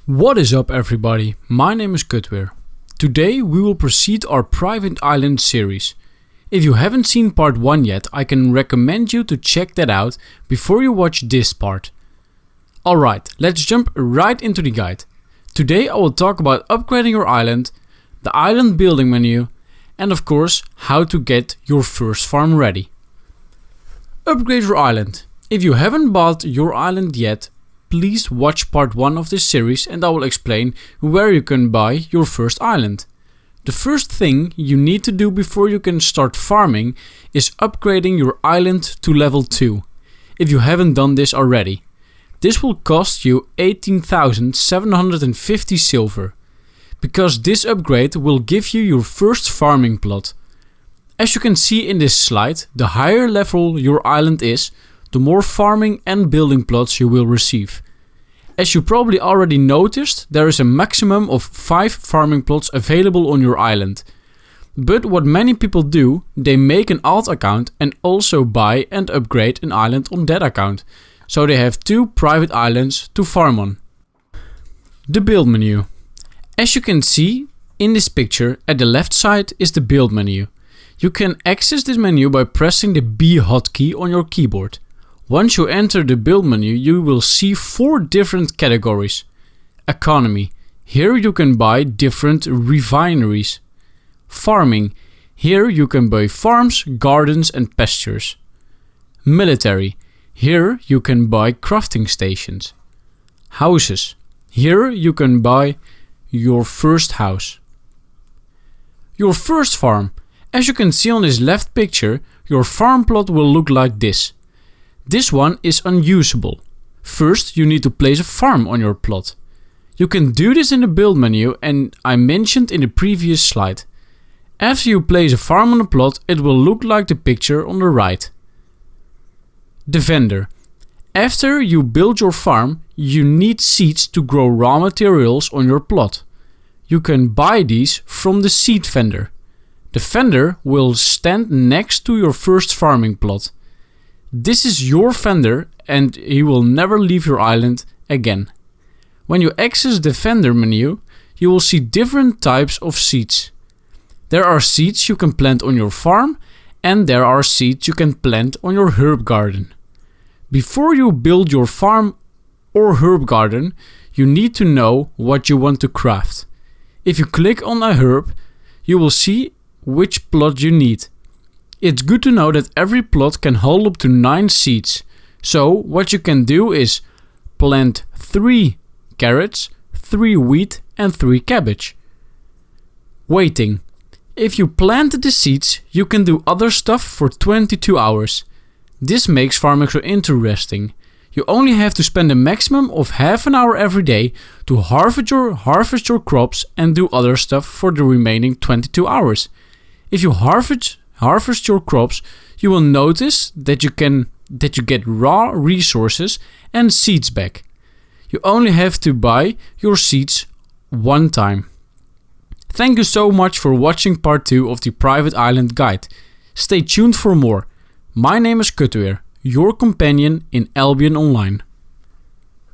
What is up everybody, my name is Kutweer. Today we will proceed our private island series. If you haven't seen part 1 yet, I can recommend you to check that out before you watch this part. Alright, let's jump right into the guide. Today I will talk about upgrading your island, the island building menu, and of course how to get your first farm ready. Upgrade your island. If you haven't bought your island yet, please watch part 1 of this series and I will explain where you can buy your first island. The first thing you need to do before you can start farming is upgrading your island to level 2, if you haven't done this already. This will cost you 18,750 silver, because this upgrade will give you your first farming plot. As you can see in this slide, the higher level your island is, the more farming and building plots you will receive. As you probably already noticed, there is a maximum of 5 farming plots available on your island. But what many people do, they make an alt account and also buy and upgrade an island on that account. So they have 2 private islands to farm on. The build menu. As you can see in this picture, at the left side is the build menu. You can access this menu by pressing the B hotkey on your keyboard. Once you enter the build menu, you will see 4 different categories. Economy. Here you can buy different refineries. Farming. Here you can buy farms, gardens and pastures. Military. Here you can buy crafting stations. Houses. Here you can buy your first house. Your first farm. As you can see on this left picture, your farm plot will look like this. This one is unusable. First, you need to place a farm on your plot. You can do this in the build menu and I mentioned in the previous slide. After you place a farm on a plot, it will look like the picture on the right. The vendor. After you build your farm, you need seeds to grow raw materials on your plot. You can buy these from the seed vendor. The vendor will stand next to your first farming plot. This is your vendor and he will never leave your island again. When you access the vendor menu, you will see different types of seeds. There are seeds you can plant on your farm and there are seeds you can plant on your herb garden. Before you build your farm or herb garden, you need to know what you want to craft. If you click on a herb, you will see which plot you need. It's good to know that every plot can hold up to 9 seeds. So what you can do is plant 3 carrots, 3 wheat and 3 cabbage. Waiting. If you planted the seeds, you can do other stuff for 22 hours. This makes farming so interesting. You only have to spend a maximum of half an hour every day to harvest your crops and do other stuff for the remaining 22 hours. If you harvest your crops, you will notice that you get raw resources and seeds back. You only have to buy your seeds one time. Thank you so much for watching part 2 of the private island guide. Stay tuned for more. My name is Kutweer, your companion in Albion Online.